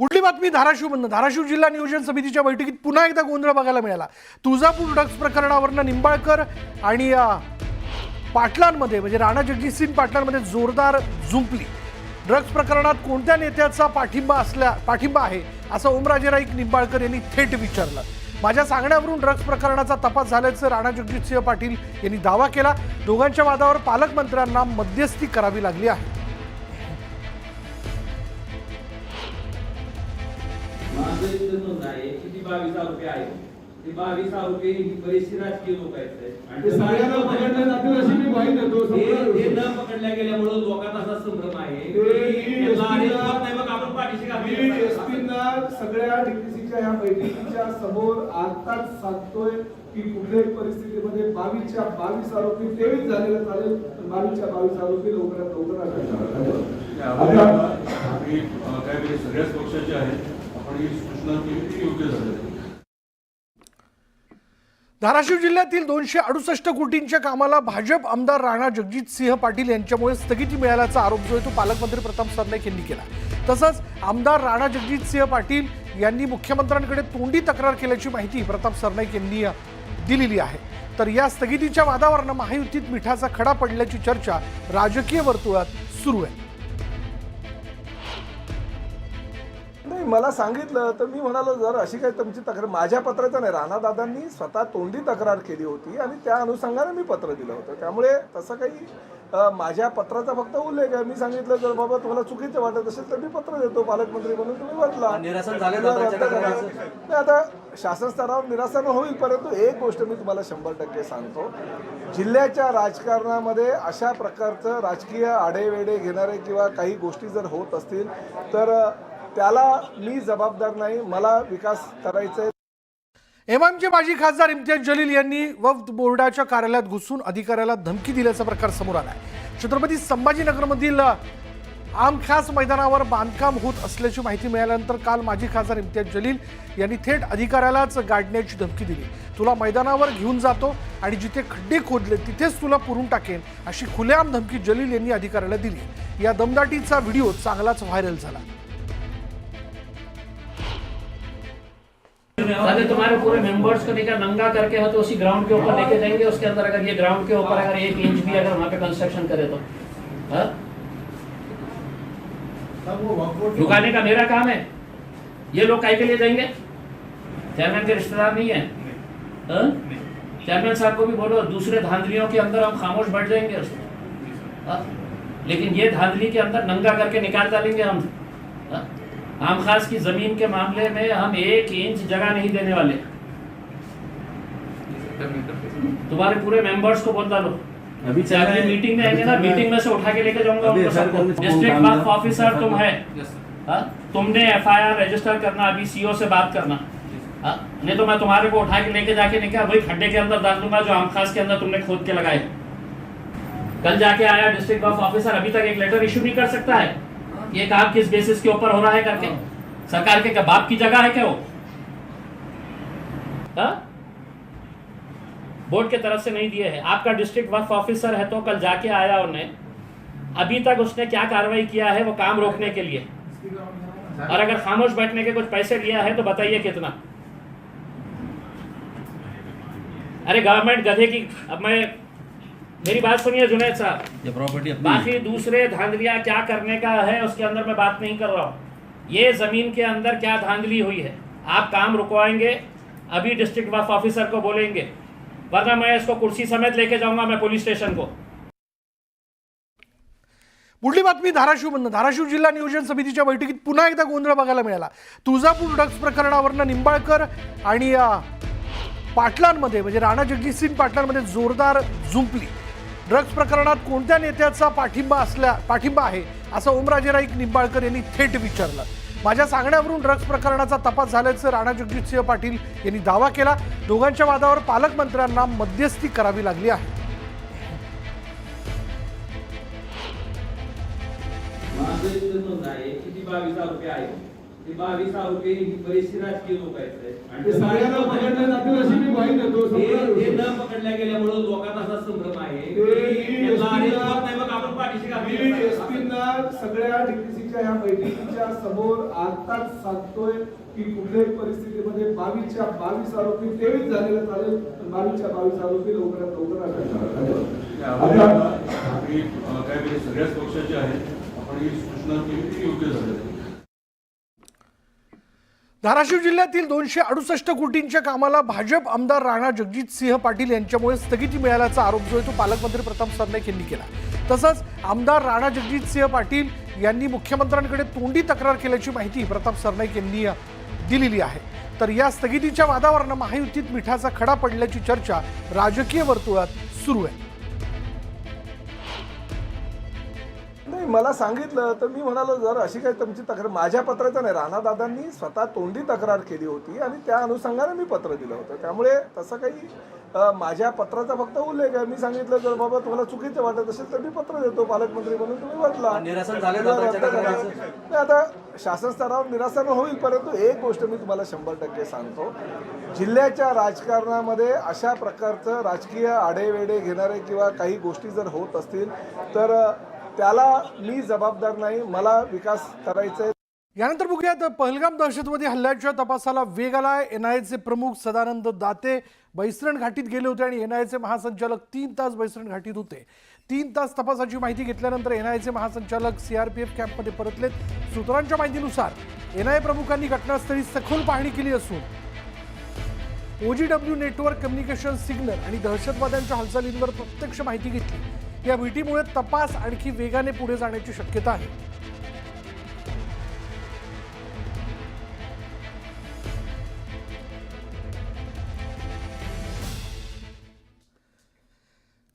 पुढली बातमी धाराशिवमधून। धाराशिव जिल्हा नियोजन समितीच्या बैठकीत पुन्हा एकदा गोंधळ बघायला मिळाला। तुळजापूर ड्रग्स प्रकरणावरनं निंबाळकर आणि पाटलांमध्ये म्हणजे राणा जगजितसिंग पाटलांमध्ये जोरदार जुंपली। ड्रग्स प्रकरणात कोणत्या नेत्याचा पाठिंबा आहे असं ओमराजे राईक निंबाळकर यांनी थेट विचारलं। माझ्या सांगण्यावरून ड्रग्स प्रकरणाचा तपास झाल्याचं राणा जगजितसिंह पाटील यांनी दावा केला। दोघांच्या वादावर पालकमंत्र्यांना मध्यस्थी करावी लागली आहे। किती 22 आरोपी आहेत, ते 22 आरोपी बरेचसे राजकीय लोक आहेत आणि सगळ्यांना पकडले जातील अशी मी ग्वाही देतो। ते न पकडल्या गेल्यामुळे लोकांना असा संभ्रम आहे आपण पाठीशी एसपीना सगळ्या डीपीसीच्या ह्या बैठकीच्या समोर आताच सांगतोय की कुठल्याही परिस्थितीमध्ये 22च्या 22 आरोपी 23 झालेला चालेल, 22च्या 22 आरोपी लवकरात लवकर अटक काय सगळ्याच पक्षाचे आहेत। धाराशिव जिल्ह्यातील 268 कोटींच्या कामाला भाजप आमदार राणा जगजितसिंह पाटील यांच्यामुळे स्थगिती मिळाल्याचा आरोप जो आहे तो पालकमंत्री प्रताप सरनाईक यांनी केला। तसंच आमदार राणा जगजितसिंह पाटील यांनी मुख्यमंत्र्यांकडे तोंडी तक्रार केल्याची माहिती प्रताप सरनाईक यांनी दिलेली आहे। तर या स्थगितीच्या वादावरनं महायुतीत मिठाचा खडा पडल्याची चर्चा राजकीय वर्तुळात सुरू आहे। नाही, मला सांगितलं तर मी म्हणालो जर अशी काही तुमची तक्रार, माझ्या पत्राचं नाही, राणादादांनी स्वतः तोंडी तक्रार केली होती आणि त्या अनुषंगाने मी पत्र दिलं होतं। त्यामुळे तसं काही माझ्या पत्राचा फक्त उल्लेख आहे। मी सांगितलं जर बाबा तुम्हाला चुकीचं वाटत असेल तर मी पत्र देतो पालकमंत्री म्हणून, तुम्ही बदला। निरासन झालं आता शासन स्तरावर निरासन होईल, परंतु एक गोष्ट मी तुम्हाला 100% सांगतो, जिल्ह्याच्या राजकारणामध्ये अशा प्रकारचं राजकीय आडेवेडे घेणारे किंवा काही गोष्टी जर होत असतील तर त्याला मी जबाबदार नाही। मला विकास करायचा आहे। एमआयएमचे माजी खासदार इम्तियाज जलील यांनी वक्फ बोर्डाच्या कार्यालयात घुसून अधिकाऱ्याला धमकी दिल्याचा प्रकार समोर आला आहे। छत्रपती संभाजीनगरमधील आमखास मैदानावर बांधकाम होत असल्याची माहिती मिळाल्यानंतर काल माजी खासदार इम्तियाज जलील यांनी थेट अधिकाऱ्यालाच गाडण्याची धमकी दिली। तुला मैदानावर घेऊन जातो आणि जिथे खड्डे खोदले तिथेच तुला पुरून टाकेन अशी खुलेआम धमकी जलील यांनी अधिकाऱ्याला दिली। या दमदाटीचा व्हिडिओ चांगलाच व्हायरल झाला। अगर तुम्हारे पूरे मेंबर्स को लेकर नंगा करके हो तो उसी ग्राउंड के ऊपर लेके जाएंगे। उसके अंदर अगर ये ग्राउंड के ऊपर अगर 1 इंच भी अगर वहां पे कंस्ट्रक्शन करे तो रुकाने का मेरा काम है। ये लोग काय के लिए जाएंगे? चेयरमैन के रिश्तेदार नहीं है। चेयरमैन साहब को भी बोलो, दूसरे धांधलियों के अंदर हम खामोश बैठ जाएंगे उसको, लेकिन ये धांधली के अंदर नंगा करके निकाल डालेंगे हम। आमखास की जमीन के मामले में हम 1 इंच जगह नहीं देने वाले। तुम्हारे पूरे मेंबर्स को बोल डालो, अभी मीटिंग में आएंगे ना, मीटिंग में से उठा के लेके जाऊंगा उनको सबको। डिस्ट्रिक्ट वक्फ ऑफिसर तुम है, तुमने FIR रजिस्टर करना, अभी CO से बात करना, नहीं तो मैं तुम्हारे को उठा के लेके जाके नहीं क्या वही खड्डे के अंदर डाल दूंगा जो आमखास के अंदर तुमने खोद के लगाए। कल जाके आया डिस्ट्रिक्ट वक्फ ऑफिसर, अभी तक एक लेटर इश्यू नहीं कर सकता है। ये काम किस बेसिस के ऊपर हो रहा है करके, सरकार के बाप की जगह है क्या वो? बोर्ड के तरफ से नहीं दिए हैं। आपका डिस्ट्रिक्ट वक्फ ऑफिसर है तो कल जाके आया उन्हें, अभी तक उसने क्या कार्रवाई किया है वो काम रोकने के लिए, और अगर खामोश बैठने के कुछ पैसे लिया है तो बताइए कितना। अरे गवर्नमेंट गधे की, अब मैं मेरी बात सुनिए जुनैद साहब, ये प्रॉपर्टी बाकी दूसरे धांधलियां क्या करने का है उसके अंदर मैं बात नहीं कर रहा हूँ। ये जमीन के अंदर क्या धांधली हुई है, आप काम रुकवाएंगे, अभी डिस्ट्रिक्ट वक्फ ऑफिसर को बोलेंगे, वरना मैं इसको कुर्सी समेत लेके जाऊंगा मैं पुलिस स्टेशन को। पुढली बातमी धाराशिवमधून। धाराशिव जिल्हा नियोजन समितीच्या बैठकीत पुन्हा एकदा गोंधळ बघायला मिळाला। तुळजापूर ड्रग्स प्रकरणावरनं निंबाळकर आणि पाटलांमध्ये म्हणजे राणा जगजितसिंग पाटलांमध्ये जोरदार जुंपली। ड्रग्स प्रकरणात कोणत्या नेत्याचा पाठिंबा आहे असं ओमराजे राईक निंबाळकर यांनी थेट विचारलं। माझ्या सांगण्यावरून ड्रग्स प्रकरणाचा तपास झाल्याचं राणा जगजितसिंह पाटील यांनी दावा केला। दोघांच्या वादावर पालकमंत्र्यांना मध्यस्थी करावी लागली आहे। किती 22 आरोपी आहेत, ते 22 आरोपी बरेचसे राजकीय लोक आहेत आणि सगळ्यांना पकडले जातील अशी मी ग्वाही देतो। ते न पकडल्या गेल्यामुळे लोकांना असा संभ्रम आहे मी एसपींना सगळ्या डीपीसीच्या ह्या बैठकीच्या समोर आताच सांगतोय की कुठल्याही परिस्थितीमध्ये 22च्या 22 आरोपी 23 झालेले चालेल, 22च्या 22 आरोपी लवकरात लवकर अटक करा. आम्ही काय सगळ्याच पक्षाचे आहेत, आपण ही सूचना केली ती योग्य झाली. धाराशिव जिल्ह्यातील 268 कोटींच्या कामाला भाजप आमदार राणा जगजितसिंह पाटील यांच्यामुळे स्थगिती मिळाल्याचा आरोप जो आहे तो पालकमंत्री प्रताप सरनाईक यांनी केला. तसंच आमदार राणा जगजितसिंह पाटील यांनी मुख्यमंत्र्यांकडे तोंडी तक्रार केल्याची माहिती प्रताप सरनाईक यांनी दिलेली आहे. तर या स्थगितीच्या वादावरनं महायुतीत मिठाचा खडा पडल्याची चर्चा राजकीय वर्तुळात सुरू आहे. नाही, मला सांगितलं तर मी म्हणालो जर अशी काही तुमची तक्रार, माझ्या पत्राचं नाही, राणादादांनी स्वतः तोंडी तक्रार केली होती आणि त्या अनुषंगाने मी पत्र दिलं होतं. त्यामुळे तसं काही माझ्या पत्राचा फक्त उल्लेख आहे. मी सांगितलं जर बाबा तुम्हाला चुकीचं वाटत असेल तर मी पत्र देतो पालकमंत्री म्हणून, तुम्ही म्हटला निरसन झालं. आता शासन स्तरावर निरासन होईल, परंतु एक गोष्ट मी तुम्हाला 100% सांगतो, जिल्ह्याच्या राजकारणामध्ये अशा प्रकारचं राजकीय आडेवेडे घेणारे किंवा काही गोष्टी जर होत असतील तर त्याला मी जबाबदार नाही. मला विकास करायचा आहे. यानंतर बघूयात पहलगाम दहशतवादी हल्ल्याच्या तपासाला वेग आलाय. एनआयएचे प्रमुख सदानंद दाते बैसरण घाटीत गेले होते आणि एनआयएचे महासंचालक 3 तास बैसरण घाटीत होते. 3 तास तपासाची माहिती घेतल्यानंतर एनआयएचे महासंचालक सीआरपीएफ कॅम्पमध्ये परतलेत. सूत्रांच्या माहितीनुसार एनआयए प्रमुखांनी घटनास्थळी सखोल पाहणी केली असून ओजीडब्ल्यू नेटवर्क कम्युनिकेशन सिग्नल आणि दहशतवाद्यांच्या हालचालींवर प्रत्यक्ष माहिती घेतली. या भेटीमुळे तपास आणखी वेगाने पुढे जाण्याची शक्यता आहे.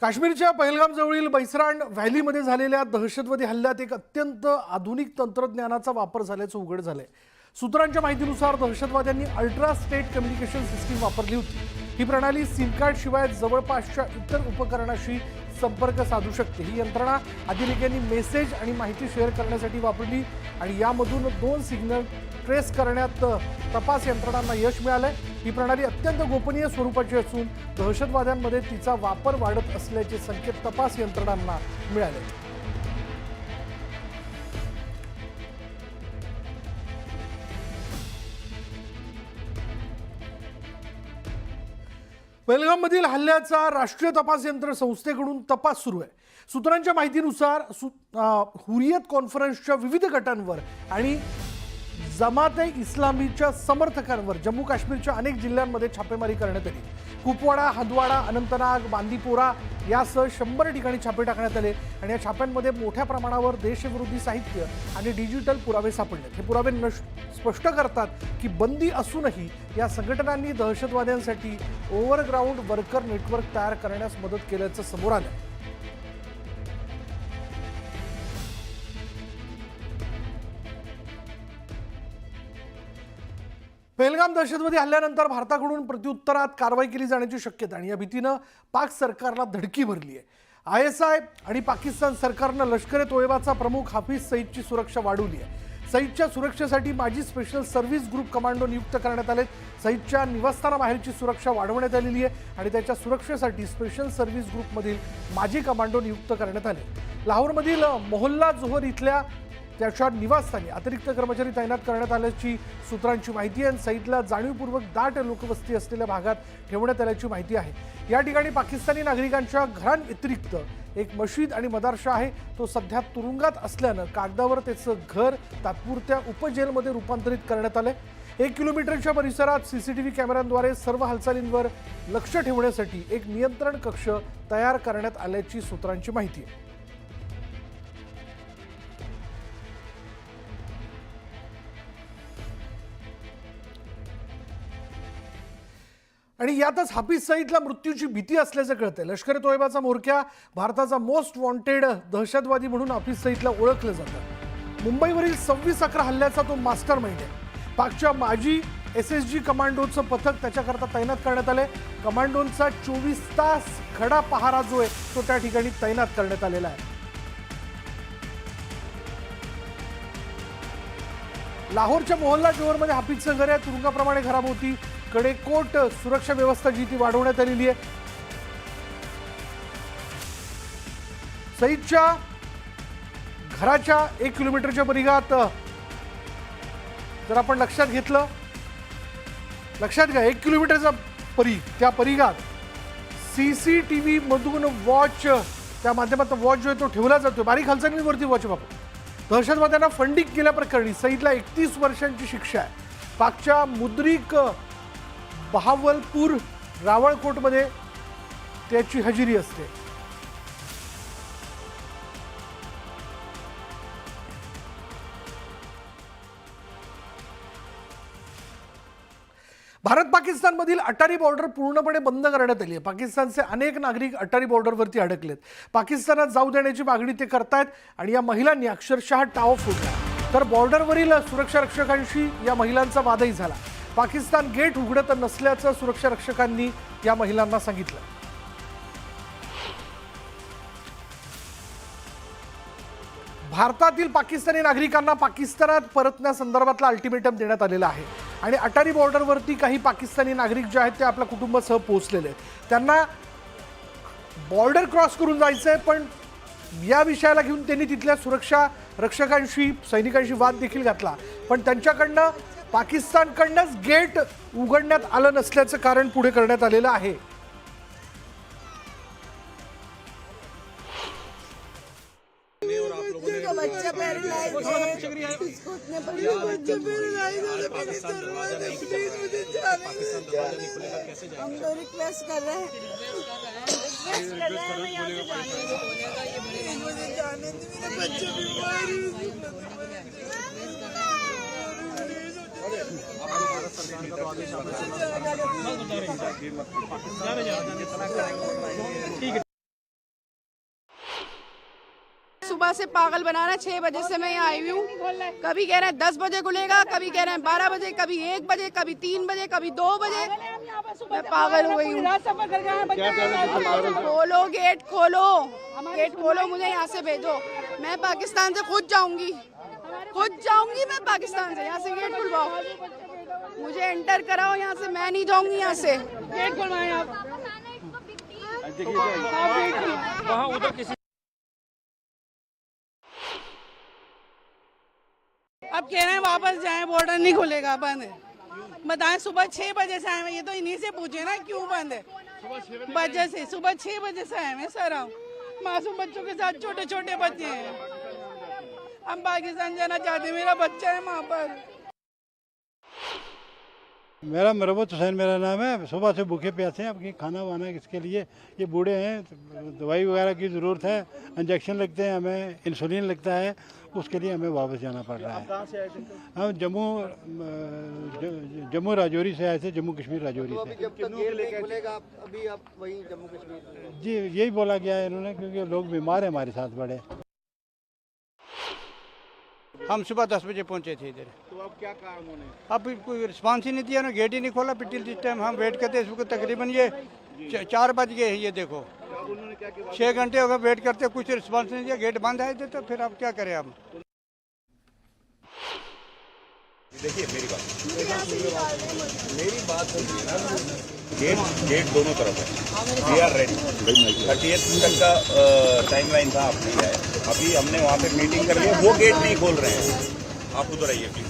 काश्मीरच्या पहलगाम जवळील बैसराण व्हॅलीमध्ये झालेल्या दहशतवादी हल्ल्यात एक अत्यंत आधुनिक तंत्रज्ञानाचा वापर झाल्याचं उघड झालंय. सूत्रांच्या माहितीनुसार दहशतवाद्यांनी अल्ट्रा स्टेट कम्युनिकेशन सिस्टीम वापरली होती. ही प्रणाली सिम कार्ड शिवाय जवळपासच्या इतर उपकरणाशी संपर्क साधू शकते. ही यंत्रणा अधिनिकेंनी मेसेज आणि माहिती शेअर करण्यासाठी वापरली आणि यामधून 2 सिग्नल ट्रेस करण्यात तपास यंत्रणांना यश मिळालंय. ही प्रणाली अत्यंत गोपनीय स्वरूपाची असून दहशतवाद्यांमध्ये तिचा वापर वाढत असल्याचे संकेत तपास यंत्रणांना मिळाले. पहलगाममधील हल्ल्याचा राष्ट्रीय तपास यंत्र संस्थेकडून तपास सुरू आहे. सूत्रांच्या माहितीनुसार हुरियत कॉन्फरन्सच्या विविध गटांवर आणि जमाते इस्लामीच्या समर्थकांवर जम्मू काश्मीरच्या अनेक जिल्ह्यांमध्ये छापेमारी करण्यात आली. कुपवाडा, हंदवाडा, अनंतनाग, बांदीपोरा यासह 100 ठिकाणी छापे टाकण्यात आले आणि या छाप्यांमध्ये मोठ्या प्रमाणावर देशविरोधी साहित्य आणि डिजिटल पुरावे सापडले. हे पुरावे स्पष्ट करतात की बंदी असूनही या संघटनांनी दहशतवाद्यांसाठी ओव्हरग्राऊंड वर्कर नेटवर्क तयार करण्यास मदत केल्याचं समोर आलं. पहलगाम दहशतवादी हल्ल्यानंतर भारताकडून प्रत्युत्तरात कारवाई केली जाण्याची शक्यता आणि या भीतीनं पाक सरकारला धडकी भरली आहे. ISI आणि पाकिस्तान सरकारनं लष्कर ए तोयबाचा प्रमुख हाफिज सईदची सुरक्षा वाढवली आहे. सईदच्या सुरक्षेसाठी माजी स्पेशल सर्व्हिस ग्रुप कमांडो नियुक्त करण्यात आलेत. सईदच्या निवासस्थानाबाहेरची सुरक्षा वाढवण्यात आलेली आहे आणि त्याच्या सुरक्षेसाठी स्पेशल सर्व्हिस ग्रुपमधील माजी कमांडो नियुक्त करण्यात आले. लाहोरमधील मोहल्ला जोहर इथल्या त्याच्या निवासस्थानी अतिरिक्त कर्मचारी तैनात करण्यात आल्याची सूत्रांची माहिती आहे. सईदला जाणीवपूर्वक दाट लोकवस्ती असलेल्या भागात ठेवण्यात आल्याची माहिती आहे. या ठिकाणी पाकिस्तानी नागरिकांच्या घरांव्यतिरिक्त एक मशीद आणि मदारशा आहे. तो सध्या तुरुंगात असल्यानं कागदावर त्याचं घर तात्पुरत्या उपजेलमध्ये रूपांतरित करण्यात आलंय. 1 किलोमीटरच्या परिसरात CCTV कॅमेऱ्यांद्वारे सर्व हालचालींवर लक्ष ठेवण्यासाठी एक नियंत्रण कक्ष तयार करण्यात आल्याची सूत्रांची माहिती आहे. आणि यातच हाफिज सईदला मृत्यूची भीती असल्याचं कळतंय. लष्कर ए तोयबाचा म्होरक्या भारताचा मोस्ट वॉन्टेड दहशतवादी म्हणून हाफिज सईदला ओळखलं जातं. मुंबईवरील 26/11 हल्ल्याचा तो मास्टर माइंड आहे. पाकच्या माजी SSG कमांडोचं पथक त्याच्याकरता तैनात करण्यात आलंय. कमांडोंचा 24 तास खडा पहारा जो आहे तो त्या ठिकाणी तैनात करण्यात आलेला आहे. लाहोरच्या मोहल्ला जोहरमध्ये हाफिजचं घर आहे. तुरुंगाप्रमाणे घराभोवती कडेकोट सुरक्षा व्यवस्था जी ती वाढवण्यात आलेली आहे. सईदच्या घराच्या 1 किलोमीटरच्या परिघात जर आपण लक्षात घेतलं, लक्षात घ्या 1 किलोमीटरचा परिघ, त्या परिघात CCTV मधून वॉच, त्या माध्यमातून वॉच जो आहे तो ठेवला जातो. बारीक हालचालींवरती वॉच बाबू. दहशतवाद्यांना फंडिंग केल्याप्रकरणी सईदला 31 वर्षांची शिक्षा आहे. पाकच्या मुद्रिक बहावलपूर रावळकोटमध्ये त्याची हजेरी असते. भारत पाकिस्तानमधील अटारी बॉर्डर पूर्णपणे बंद करण्यात आली आहे. पाकिस्तानचे अनेक नागरिक अटारी बॉर्डरवरती अडकलेत. पाकिस्तानात जाऊ देण्याची मागणी ते करतायत आणि या महिलांनी अक्षरशः टाव फुटला. तर बॉर्डरवरील सुरक्षा रक्षकांशी या महिलांचा वादही झाला. पाकिस्तान गेट उघडत नसल्याचं सुरक्षा रक्षकांनी या महिलांना सांगितलं. भारतातील पाकिस्तानी नागरिकांना पाकिस्तानात परतण्यासंदर्भातला अल्टिमेटम देण्यात आलेला आहे आणि अटारी बॉर्डरवरती काही पाकिस्तानी नागरिक जे आहेत ते आपल्या कुटुंबासह पोहोचलेले आहेत. त्यांना बॉर्डर क्रॉस करून जायचं आहे, पण या विषयाला घेऊन त्यांनी तिथल्या सुरक्षा रक्षकांशी, सैनिकांशी वाद देखील घातला. पण त्यांच्याकडनं पाकिस्तानकडनंच गेट उघडण्यात आलं नसल्याचं कारण पुढे करण्यात आलेलं आहे. बच्चा पैरालाइज है, इसको इतने बच्चे पैरालाइज है, मेरी जरूरत है, प्लीज मुझे जाने दीजिए। हम तो रिक्वेस्ट कर रहे हैं, रिक्वेस्ट कर रहे हैं, यहाँ से जाने दीजिए, प्लीज मुझे जाने दीजिए, मेरे बच्चे बीमार हैं। सुबह से पागल बना रहे हैं। 6 बजे से मैं यहाँ आई हूँ। कभी कह रहे हैं 10 बजे खुलेगा, कभी कह रहे हैं 12 बजे, कभी 1 बजे, कभी 3 बजे, कभी 2 बजे। मैं पागल हो गई हूँ। खोलो गेट, खोलो गेट, खोलो, मुझे यहाँ से भेजो। मैं पाकिस्तान से खुद जाऊंगी मैं पाकिस्तान से। यहाँ से गेट खुलवाओ, मुझे एंटर कराओ यहाँ से। मैं नहीं जाऊंगी यहाँ से। गेट खुलवाएं आप। अब कह रहे हैं वापस जाएं, बॉर्डर नहीं खुलेगा, बंद है। बताएं, सुबह 6 बजे से आए हैं, ये तो इन्हीं से पूछे ना क्यों बंद है। वजह से सुबह 6 बजे से आए हैं सर। हम मासूम बच्चों के साथ, छोटे छोटे बच्चे हैं। हम पाकिस्तान जाना चाहते हैं, मेरा बच्चा है वहाँ पर। मेरा मरबत हुसैन मेरा नाम है। सुबह से भूखे प्यासे हैं, अब खाना वाना किसके लिए, ये बूढ़े हैं, दवाई वगैरह की ज़रूरत है, इंजेक्शन लगते हैं, हमें इंसुलिन लगता है, उसके लिए हमें वापस जाना पड़ रहा है। हम जम्मू राजौरी से आए थे, जम्मू कश्मीर राजौरी से। अभी आप वहीं जम्मू कश्मीर? जी यही बोला गया है इन्होंने, क्योंकि लोग बीमार हैं हमारे साथ बड़े। हम सुबह 10 बजे पहुंचे थे इधर। तो अब क्या कहा उन्होंने? अब कोई रिस्पांस ही नहीं दिया ना, गेट ही नहीं खोला। पिटिल जिस टाइम हम वेट करते इस वक्त तकरीबन ये 4 बज गए हैं। ये देखो 6 घंटे हो गए वेट करते, कुछ रिस्पांस नहीं दिया, गेट बंद है तो फिर अब क्या करें हम। देखिए मेरी बात गेट दोनों तरफ है। We R ready. 30th तक का टाइमलाइन था, आपने है। अभी हमने वहाँ पे मीटिंग कर लिया, वो गेट नहीं खोल रहे हैं। आप उधर आइए प्लीज।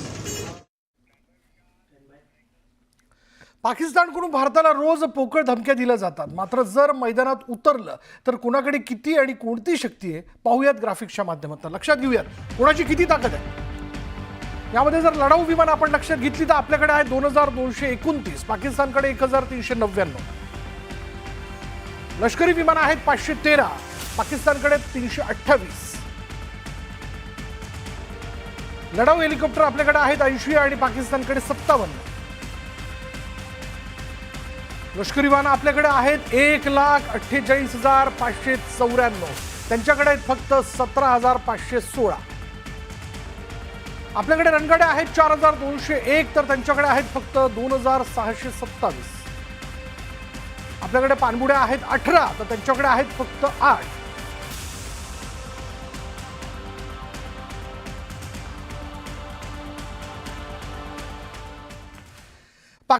पाकिस्तानकडून भारताला रोज पोकळ धमक्या दिल्या जातात, मात्र जर मैदानात उतरलं तर कुणाकडे किती आणि कोणती शक्ती आहे पाहूयात ग्राफिक्सच्या माध्यमातून. लक्षात घेऊयात कोणाची किती ताकद आहे. यामध्ये जर लढाऊ विमान आपण लक्षात घेतली तर आपल्याकडे आहे 2229, पाकिस्तानकडे 1399. लष्करी विमान आहेत 513, पाकिस्तानकडे 328. लढाऊ हेलिकॉप्टर आपल्याकडे आहेत 80 आणि पाकिस्तानकडे 57. लष्करी विमान आपल्याकडे आहेत 1,48,594, त्यांच्याकडे आहेत फक्त 17,516. आपल्याकडे रणगाड्या आहेत 4,201, तर त्यांच्याकडे आहेत फक्त 2,627. आपल्याकडे पाणबुड्या आहेत 18, तर त्यांच्याकडे आहेत फक्त 8.